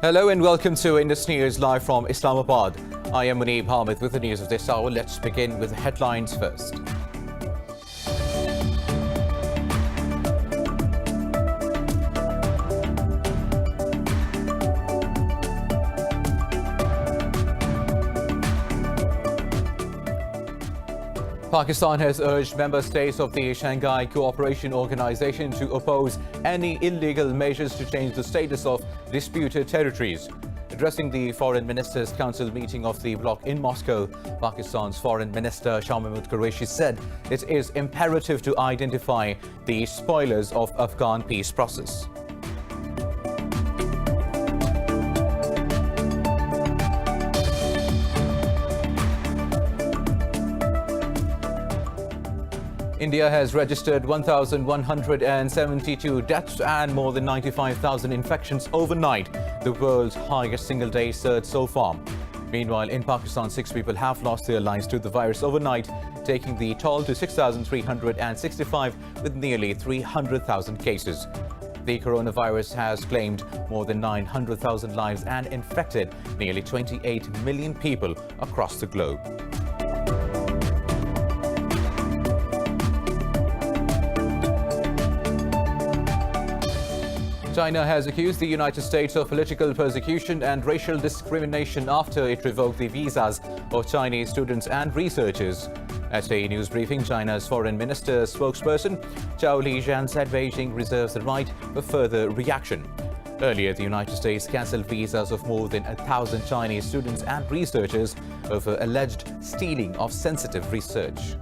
Hello and welcome to Indus News live from Islamabad. I am Muneeb Hamid with the news of this hour. Let's begin with the headlines first. Pakistan has urged member states of the Shanghai Cooperation Organization to oppose any illegal measures to change the status of disputed territories. Addressing the Foreign Ministers' Council meeting of the bloc in Moscow, Pakistan's Foreign Minister Shah Mahmood Qureshi said it is imperative to identify the spoilers of Afghan peace process. India has registered 1,172 deaths and more than 95,000 infections overnight, the world's highest single-day surge so far. Meanwhile, in Pakistan, 6 people have lost their lives to the virus overnight, taking the toll to 6,365 with nearly 300,000 cases. The coronavirus has claimed more than 900,000 lives and infected nearly 28 million people across the globe. China has accused the United States of political persecution and racial discrimination after it revoked the visas of Chinese students and researchers. At a news briefing, China's foreign minister spokesperson Zhao Lijian said Beijing reserves the right for further reaction. Earlier, the United States cancelled visas of more than 1,000 Chinese students and researchers over alleged stealing of sensitive research.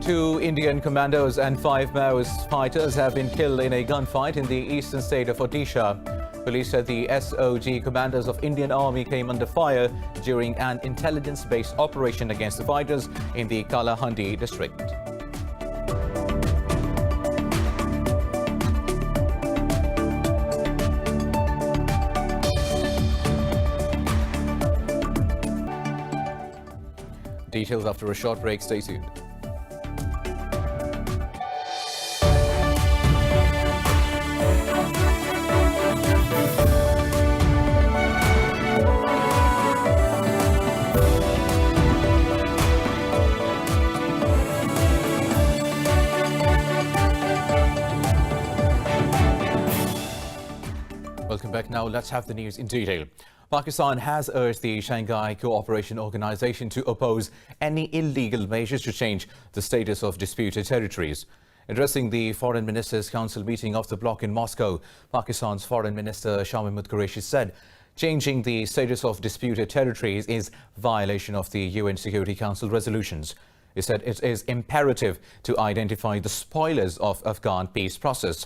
Two Indian commandos and 5 Maoist fighters have been killed in a gunfight in the eastern state of Odisha. Police said the SOG commanders of Indian Army came under fire during an intelligence-based operation against the fighters in the Kalahandi district. Details after a short break. Stay tuned. Welcome back. Now let's have the news in detail. Pakistan has urged the Shanghai Cooperation Organization to oppose any illegal measures to change the status of disputed territories. Addressing the Foreign Ministers' Council meeting of the bloc in Moscow, Pakistan's Foreign Minister Shah Mahmood Qureshi said changing the status of disputed territories is violation of the UN Security Council resolutions. He said it is imperative to identify the spoilers of Afghan peace process.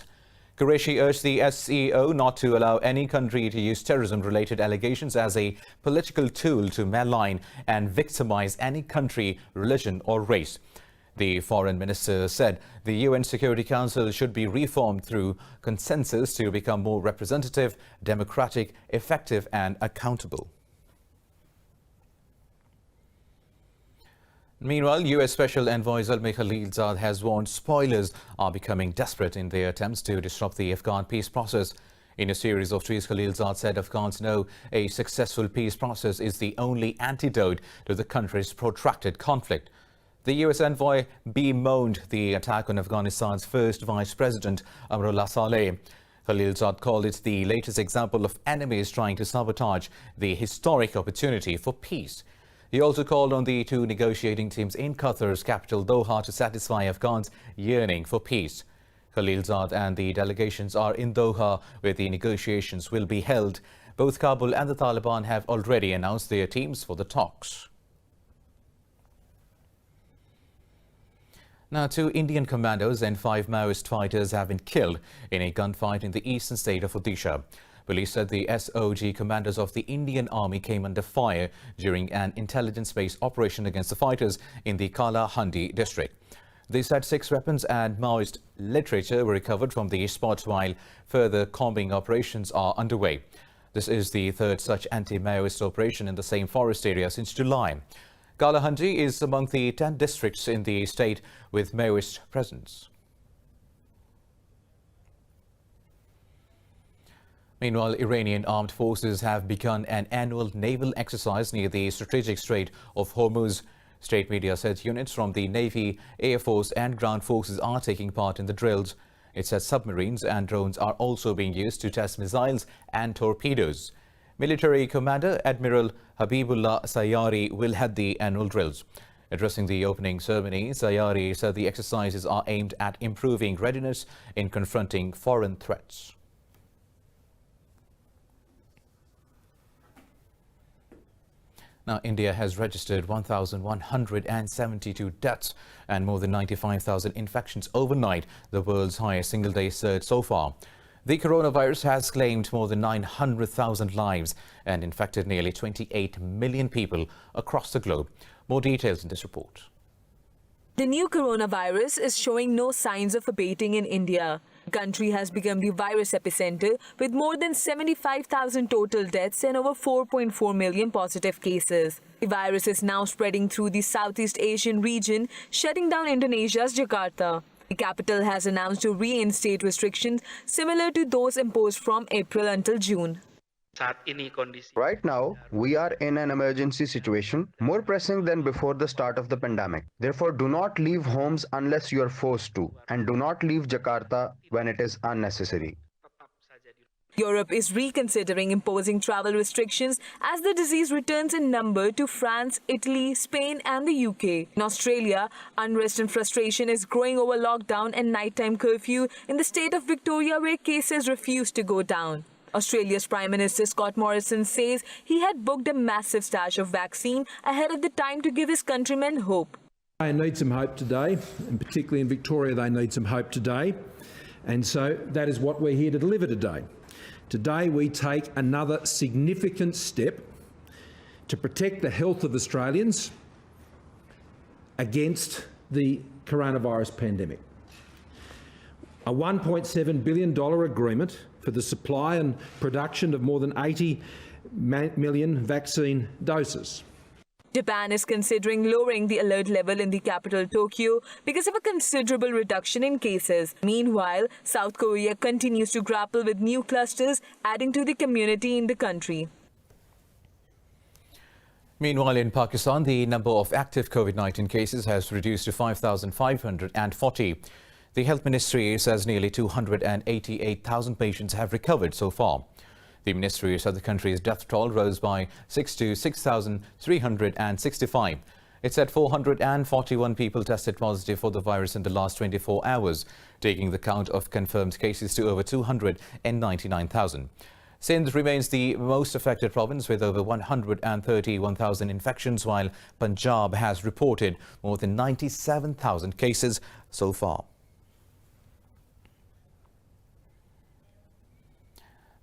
Qureshi urged the SCO not to allow any country to use terrorism-related allegations as a political tool to malign and victimize any country, religion or race. The foreign minister said the UN Security Council should be reformed through consensus to become more representative, democratic, effective and accountable. Meanwhile, US Special Envoy Zalmay Khalilzad has warned spoilers are becoming desperate in their attempts to disrupt the Afghan peace process. In a series of tweets, Khalilzad said Afghans know a successful peace process is the only antidote to the country's protracted conflict. The US envoy bemoaned the attack on Afghanistan's first Vice President, Amrullah Saleh. Khalilzad called it the latest example of enemies trying to sabotage the historic opportunity for peace. He also called on the two negotiating teams in Qatar's capital Doha to satisfy Afghans' yearning for peace. Khalilzad and the delegations are in Doha, where the negotiations will be held. Both Kabul and the Taliban have already announced their teams for the talks. Now, 2 Indian commandos and 5 Maoist fighters have been killed in a gunfight in the eastern state of Odisha. Police said the SOG commanders of the Indian Army came under fire during an intelligence-based operation against the fighters in the Kalahandi district. They said 6 weapons and Maoist literature were recovered from the spot while further combing operations are underway. This is the 3rd such anti-Maoist operation in the same forest area since July. Kalahandi is among the 10 districts in the state with Maoist presence. Meanwhile, Iranian armed forces have begun an annual naval exercise near the strategic Strait of Hormuz. State media said units from the Navy, Air Force and ground forces are taking part in the drills. It says submarines and drones are also being used to test missiles and torpedoes. Military Commander Admiral Habibullah Sayari will head the annual drills. Addressing the opening ceremony, Sayari said the exercises are aimed at improving readiness in confronting foreign threats. Now, India has registered 1,172 deaths and more than 95,000 infections overnight, the world's highest single-day surge so far. The coronavirus has claimed more than 900,000 lives and infected nearly 28 million people across the globe. More details in this report. The new coronavirus is showing no signs of abating in India. The country has become the virus epicenter with more than 75,000 total deaths and over 4.4 million positive cases. The virus is now spreading through the Southeast Asian region, shutting down Indonesia's Jakarta. The capital has announced to reinstate restrictions similar to those imposed from April until June. Right now, we are in an emergency situation, more pressing than before the start of the pandemic. Therefore, do not leave homes unless you are forced to, and do not leave Jakarta when it is unnecessary. Europe is reconsidering imposing travel restrictions as the disease returns in number to France, Italy, Spain and the UK. In Australia, unrest and frustration is growing over lockdown and nighttime curfew in the state of Victoria, where cases refuse to go down. Australia's Prime Minister Scott Morrison says he had booked a massive stash of vaccine ahead of the time to give his countrymen hope. They need some hope today, and particularly in Victoria they need some hope today. And so that is what we're here to deliver today. Today we take another significant step to protect the health of Australians against the coronavirus pandemic. A $1.7 billion agreement for the supply and production of more than 80 million vaccine doses. Japan is considering lowering the alert level in the capital Tokyo because of a considerable reduction in cases. Meanwhile, South Korea continues to grapple with new clusters, adding to the community in the country. Meanwhile, in Pakistan, the number of active COVID-19 cases has reduced to 5,540. The Health Ministry says nearly 288,000 patients have recovered so far. The ministry said the country's death toll rose by 6 to 6,365. It said 441 people tested positive for the virus in the last 24 hours, taking the count of confirmed cases to over 299,000. Sindh remains the most affected province with over 131,000 infections, while Punjab has reported more than 97,000 cases so far.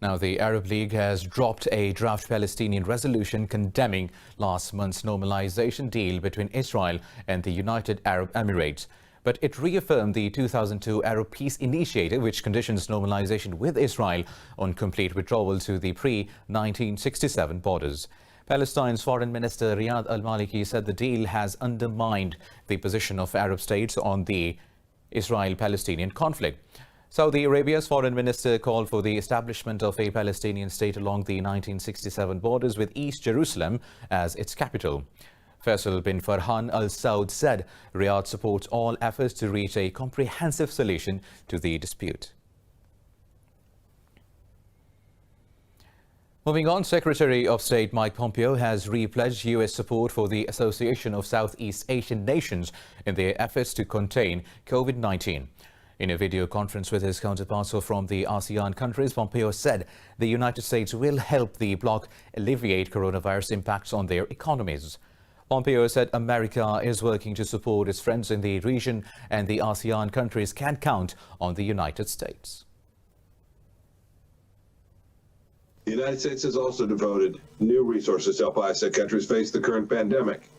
Now, the Arab League has dropped a draft Palestinian resolution condemning last month's normalization deal between Israel and the United Arab Emirates. But it reaffirmed the 2002 Arab Peace Initiative, which conditions normalization with Israel on complete withdrawal to the pre-1967 borders. Palestine's Foreign Minister Riyad al-Maliki said the deal has undermined the position of Arab states on the Israel-Palestinian conflict. Saudi Arabia's foreign minister called for the establishment of a Palestinian state along the 1967 borders with East Jerusalem as its capital. Faisal bin Farhan Al Saud said Riyadh supports all efforts to reach a comprehensive solution to the dispute. Moving on, Secretary of State Mike Pompeo has repledged U.S. support for the Association of Southeast Asian Nations in their efforts to contain COVID-19. In a video conference with his counterparts from the ASEAN countries, Pompeo said the United States will help the bloc alleviate coronavirus impacts on their economies. Pompeo said America is working to support its friends in the region and the ASEAN countries can count on the United States. The United States has also devoted new resources to help ASEAN countries face the current pandemic,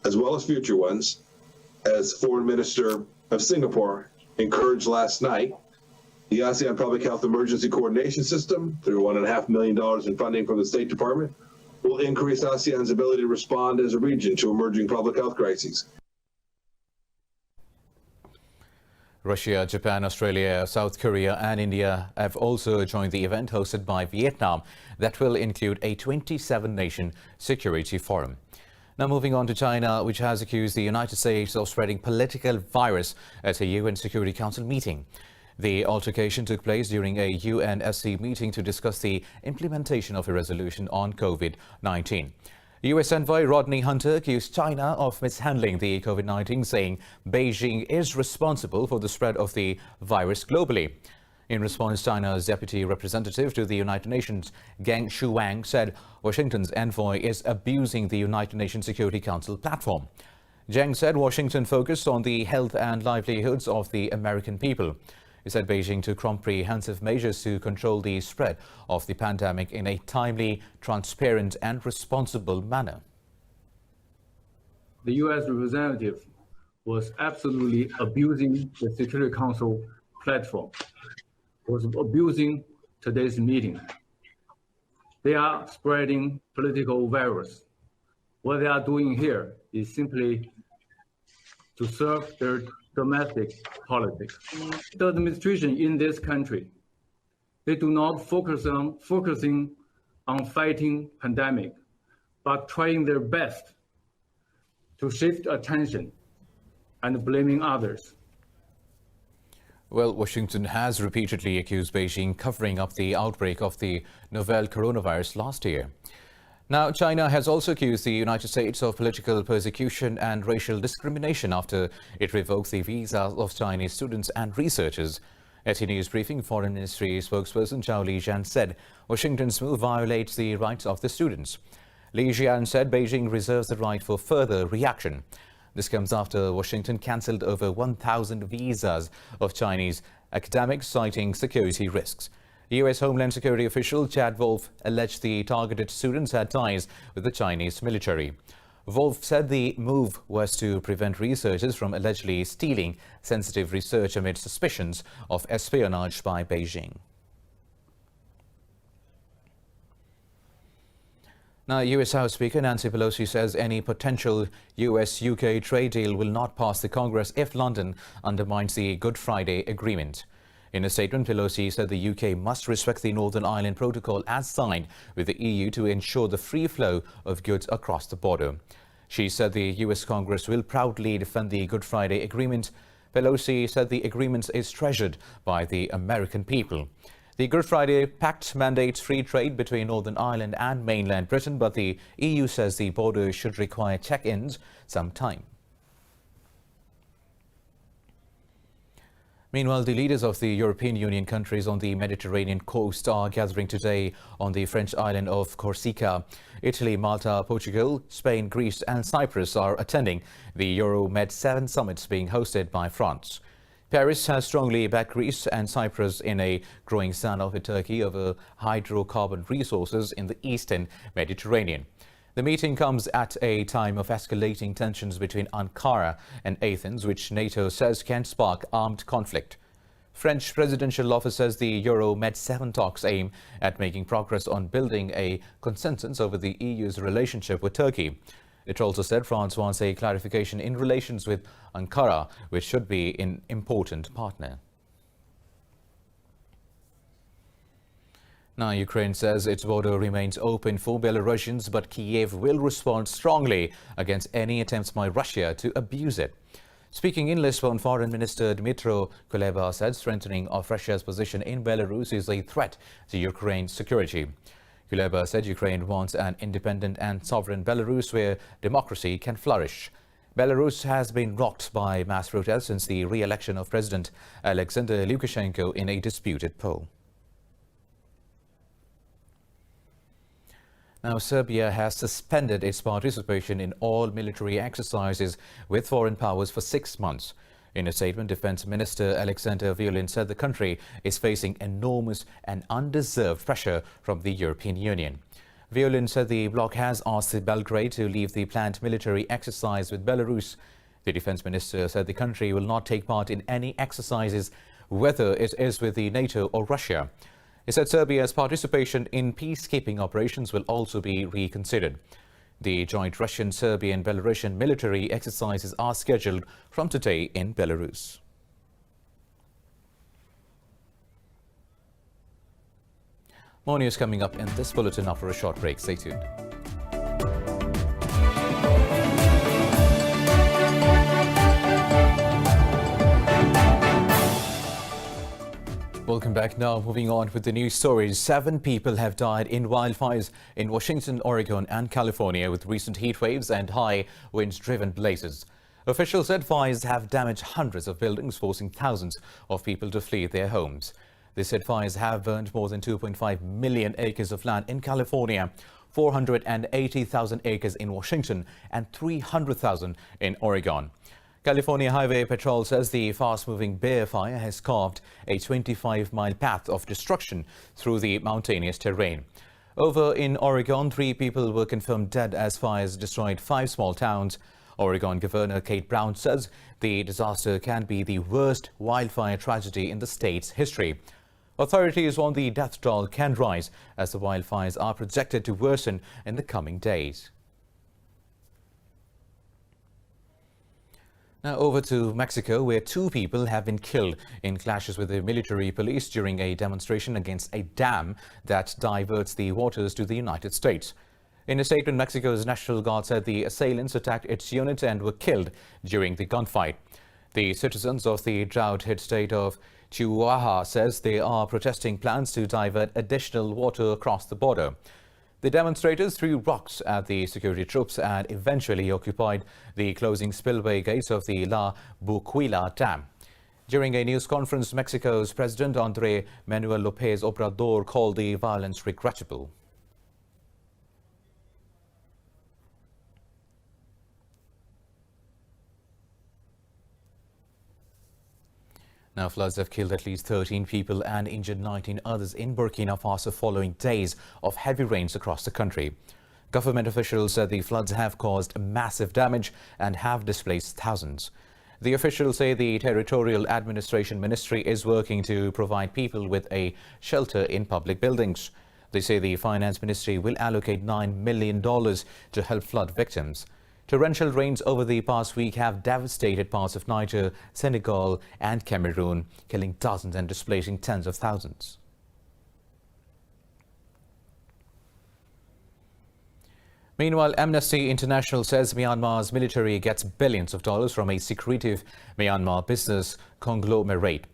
as well as future ones. As Foreign Minister of Singapore encouraged last night, the ASEAN Public Health Emergency Coordination System, through $1.5 million in funding from the State Department, will increase ASEAN's ability to respond as a region to emerging public health crises. Russia, Japan, Australia, South Korea and India have also joined the event hosted by Vietnam that will include a 27-nation security forum. Now moving on to China, which has accused the United States of spreading political virus at a UN Security Council meeting. The altercation took place during a UNSC meeting to discuss the implementation of a resolution on COVID-19. U.S. Envoy Rodney Hunter accused China of mishandling the COVID-19, saying Beijing is responsible for the spread of the virus globally. In response, China's deputy representative to the United Nations, Geng Shuang, said Washington's envoy is abusing the United Nations Security Council platform. Geng said Washington focused on the health and livelihoods of the American people. He said Beijing took comprehensive measures to control the spread of the pandemic in a timely, transparent and responsible manner. The U.S. representative was absolutely abusing the Security Council platform, was abusing today's meeting. They are spreading political virus. What they are doing here is simply to serve their domestic politics. The administration in this country, they do not focusing on fighting pandemic, but trying their best to shift attention and blaming others. Well, Washington has repeatedly accused Beijing covering up the outbreak of the novel coronavirus last year. Now, China has also accused the United States of political persecution and racial discrimination after it revoked the visas of Chinese students and researchers. At a news briefing, Foreign Ministry spokesperson Zhao Lijian said Washington's move violates the rights of the students. Lijian said Beijing reserves the right for further reaction. This comes after Washington cancelled over 1,000 visas of Chinese academics, citing security risks. U.S. Homeland Security official Chad Wolf alleged the targeted students had ties with the Chinese military. Wolf said the move was to prevent researchers from allegedly stealing sensitive research amid suspicions of espionage by Beijing. Now, U.S. House Speaker Nancy Pelosi says any potential U.S.-UK trade deal will not pass the Congress if London undermines the Good Friday Agreement. In a statement, Pelosi said the UK must respect the Northern Ireland Protocol as signed with the EU to ensure the free flow of goods across the border. She said the US Congress will proudly defend the Good Friday Agreement. Pelosi said the agreement is treasured by the American people. The Good Friday Pact mandates free trade between Northern Ireland and mainland Britain, but the EU says the border should require check-ins some time. Meanwhile, the leaders of the European Union countries on the Mediterranean coast are gathering today on the French island of Corsica. Italy, Malta, Portugal, Spain, Greece and Cyprus are attending the Euro-Med 7 summits being hosted by France. Paris has strongly backed Greece and Cyprus in a growing standoff with Turkey over hydrocarbon resources in the eastern Mediterranean. The meeting comes at a time of escalating tensions between Ankara and Athens, which NATO says can spark armed conflict. French presidential office says the Euro-Med 7 talks aim at making progress on building a consensus over the EU's relationship with Turkey. It also said France wants a clarification in relations with Ankara, which should be an important partner. Now, Ukraine says its border remains open for Belarusians, but Kiev will respond strongly against any attempts by Russia to abuse it. Speaking in Lisbon, Foreign Minister Dmytro Kuleba said strengthening of Russia's position in Belarus is a threat to Ukraine's security. Kuleba said Ukraine wants an independent and sovereign Belarus where democracy can flourish. Belarus has been rocked by mass protests since the re-election of President Alexander Lukashenko in a disputed poll. Now, Serbia has suspended its participation in all military exercises with foreign powers for 6 months. In a statement, Defense Minister Alexander Vulin said the country is facing enormous and undeserved pressure from the European Union. Vulin said the bloc has asked Belgrade to leave the planned military exercise with Belarus. The Defense Minister said the country will not take part in any exercises, whether it is with the NATO or Russia. He said Serbia's participation in peacekeeping operations will also be reconsidered. The joint Russian, Serbian, Belarusian military exercises are scheduled from today in Belarus. More news coming up in this bulletin after a short break. Stay tuned. Welcome back. Now, moving on with the news stories. 7 people have died in wildfires in Washington, Oregon and California with recent heat waves and high winds-driven blazes. Officials said fires have damaged hundreds of buildings, forcing thousands of people to flee their homes. They said fires have burned more than 2.5 million acres of land in California, 480,000 acres in Washington and 300,000 in Oregon. California Highway Patrol says the fast-moving Bear Fire has carved a 25-mile path of destruction through the mountainous terrain. Over in Oregon, 3 people were confirmed dead as fires destroyed 5 small towns. Oregon Governor Kate Brown says the disaster can be the worst wildfire tragedy in the state's history. Authorities warn the death toll can rise as the wildfires are projected to worsen in the coming days. Now over to Mexico, where 2 people have been killed in clashes with the military police during a demonstration against a dam that diverts the waters to the United States. In a statement, Mexico's National Guard said the assailants attacked its unit and were killed during the gunfight. The citizens of the drought-hit state of Chihuahua says they are protesting plans to divert additional water across the border. The demonstrators threw rocks at the security troops and eventually occupied the closing spillway gates of the La Buquila Dam. During a news conference, Mexico's President Andrés Manuel López Obrador called the violence regrettable. Now, floods have killed at least 13 people and injured 19 others in Burkina Faso following days of heavy rains across the country. Government officials said the floods have caused massive damage and have displaced thousands. The officials say the Territorial Administration Ministry is working to provide people with a shelter in public buildings. They say the Finance Ministry will allocate $9 million to help flood victims. Torrential rains over the past week have devastated parts of Niger, Senegal and Cameroon, killing dozens and displacing tens of thousands. Meanwhile, Amnesty International says Myanmar's military gets billions of dollars from a secretive Myanmar business conglomerate.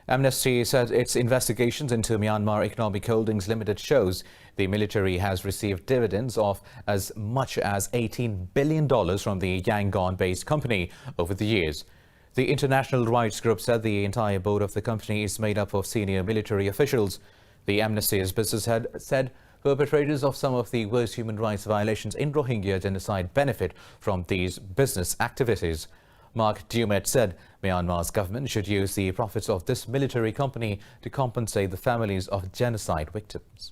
Amnesty said its investigations into Myanmar Economic Holdings Limited shows the military has received dividends of as much as $18 billion from the Yangon-based company over the years. The international rights group said the entire board of the company is made up of senior military officials. The Amnesty's business head said perpetrators of some of the worst human rights violations in Rohingya genocide benefit from these business activities. Mark Dumet said Myanmar's government should use the profits of this military company to compensate the families of genocide victims.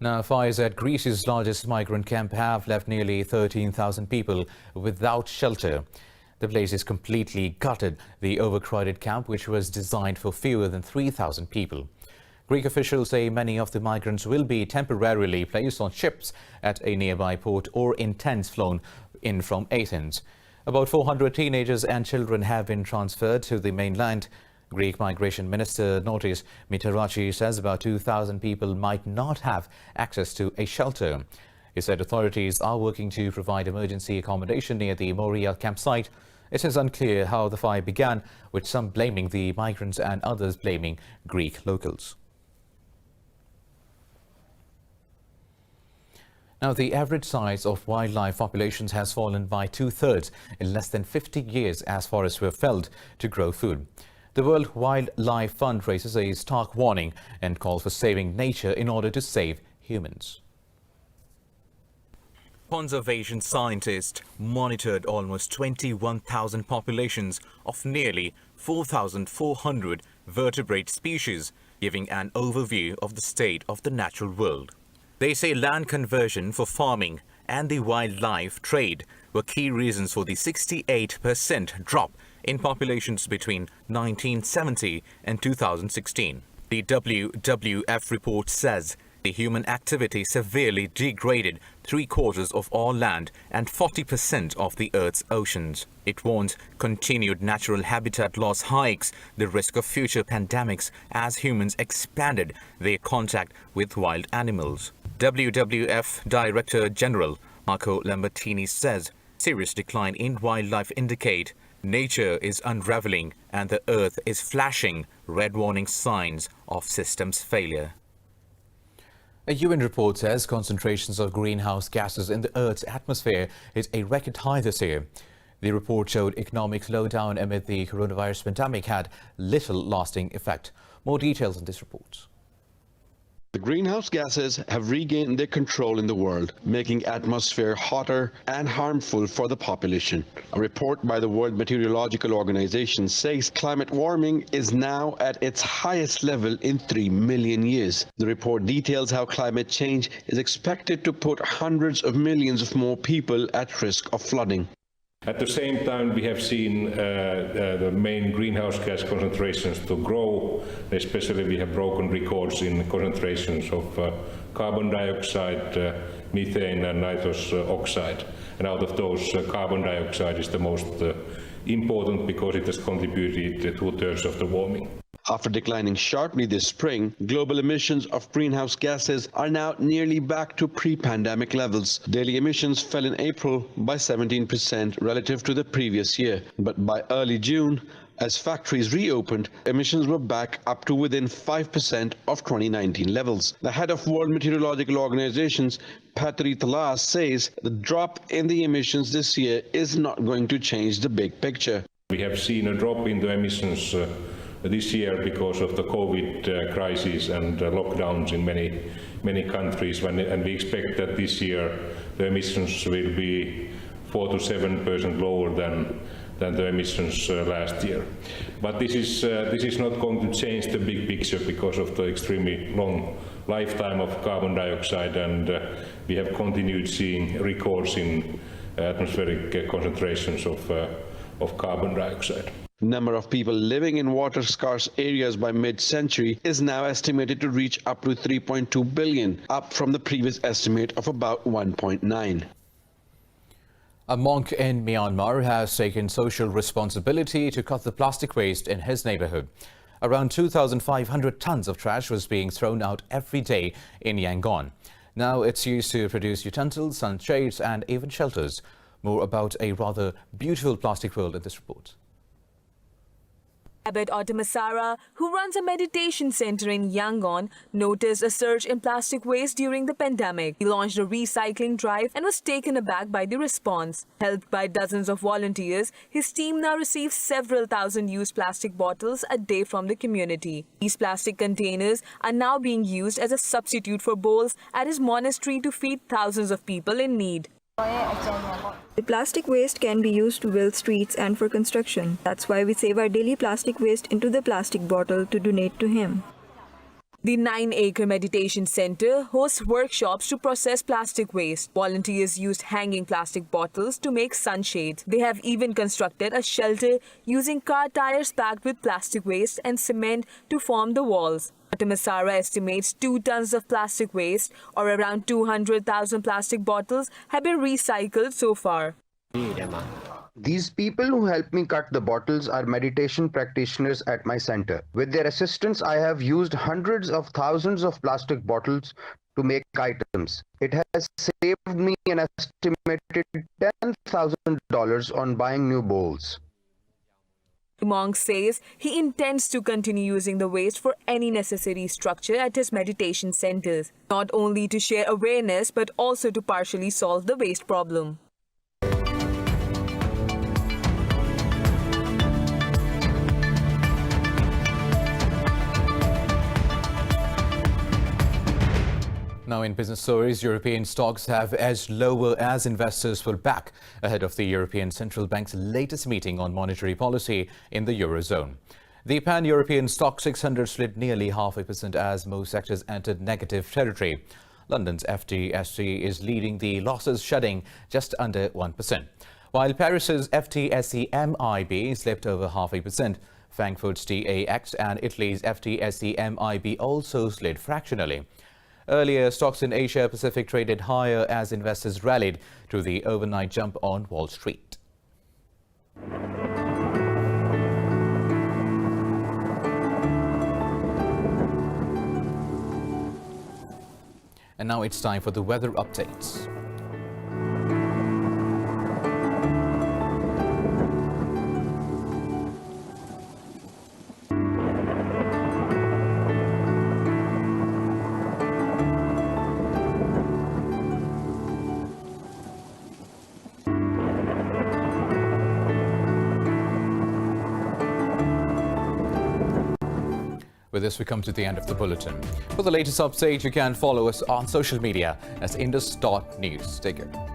Now, fires at Greece's largest migrant camp have left nearly 13,000 people without shelter. The place is completely gutted, the overcrowded camp, which was designed for fewer than 3,000 people. Greek officials say many of the migrants will be temporarily placed on ships at a nearby port or in tents flown in from Athens. About 400 teenagers and children have been transferred to the mainland. Greek Migration Minister Notis Mitarachi says about 2,000 people might not have access to a shelter. He said authorities are working to provide emergency accommodation near the Moria campsite. It is unclear how the fire began, with some blaming the migrants and others blaming Greek locals. Now, the average size of wildlife populations has fallen by 2/3 in less than 50 years as forests were felled to grow food. The World Wildlife Fund raises a stark warning and calls for saving nature in order to save humans. Conservation scientists monitored almost 21,000 populations of nearly 4,400 vertebrate species, giving an overview of the state of the natural world. They say land conversion for farming and the wildlife trade were key reasons for the 68% drop in populations between 1970 and 2016. The WWF report says the human activity severely degraded 3/4 of all land and 40% of the Earth's oceans. It warns continued natural habitat loss hikes the risk of future pandemics as humans expanded their contact with wild animals. WWF Director General Marco Lambertini says serious decline in wildlife indicate nature is unraveling and the Earth is flashing red warning signs of systems failure. A UN report says concentrations of greenhouse gases in the Earth's atmosphere hit a record high this year. The report showed economic slowdown amid the coronavirus pandemic had little lasting effect. More details in this report. The greenhouse gases have regained their control in the world, making atmosphere hotter and harmful for the population. A report by the World Meteorological Organization says climate warming is now at its highest level in 3 million years. The report details how climate change is expected to put hundreds of millions of more people at risk of flooding. At the same time, we have seen the main greenhouse gas concentrations to grow. Especially, we have broken records in concentrations of carbon dioxide, methane and nitrous oxide. And out of those, carbon dioxide is the most important because it has contributed 2/3 of the warming. After declining sharply this spring, global emissions of greenhouse gases are now nearly back to pre-pandemic levels. Daily emissions fell in April by 17% relative to the previous year. But by early June, as factories reopened, emissions were back up to within 5% of 2019 levels. The head of World Meteorological Organizations, Patri Talas, says the drop in the emissions this year is not going to change the big picture. We have seen a drop in the emissions this year because of the COVID crisis and lockdowns in many countries, and we expect that this year the emissions will be 4 to 7% lower than the emissions last year. But this is not going to change the big picture because of the extremely long lifetime of carbon dioxide, and we have continued seeing records in atmospheric concentrations of carbon dioxide. The number of people living in water-scarce areas by mid-century is now estimated to reach up to 3.2 billion, up from the previous estimate of about 1.9. A monk in Myanmar has taken social responsibility to cut the plastic waste in his neighborhood. Around 2,500 tons of trash was being thrown out every day in Yangon. Now it's used to produce utensils, sunshades and even shelters. More about a rather beautiful plastic world in this report. Abed Otamasara, who runs a meditation center in Yangon, noticed a surge in plastic waste during the pandemic. He launched a recycling drive and was taken aback by the response. Helped by dozens of volunteers, his team now receives several thousand used plastic bottles a day from the community. These plastic containers are now being used as a substitute for bowls at his monastery to feed thousands of people in need. The plastic waste can be used to build streets and for construction. That's why we save our daily plastic waste into the plastic bottle to donate to him. The 9-acre meditation center hosts workshops to process plastic waste. Volunteers used hanging plastic bottles to make sunshades. They have even constructed a shelter using car tires packed with plastic waste and cement to form the walls. Otamasara estimates 2 tons of plastic waste, or around 200,000 plastic bottles, have been recycled so far. These people who help me cut the bottles are meditation practitioners at my center. With their assistance, I have used hundreds of thousands of plastic bottles to make items. It has saved me an estimated $10,000 on buying new bowls. The monk says he intends to continue using the waste for any necessary structure at his meditation centers, not only to share awareness but also to partially solve the waste problem. Now in business stories, European stocks have edged lower as investors pull back ahead of the European Central Bank's latest meeting on monetary policy in the Eurozone. The pan-European stock 600 slid nearly 0.5% as most sectors entered negative territory. London's FTSE is leading the losses, shedding just under 1%. while Paris's FTSE MIB slipped over 0.5%. Frankfurt's DAX and Italy's FTSE MIB also slid fractionally. Earlier, stocks in Asia Pacific traded higher as investors rallied to the overnight jump on Wall Street. And now it's time for the weather updates. With this, we come to the end of the bulletin. For the latest update, you can follow us on social media as Indus.News. Take care.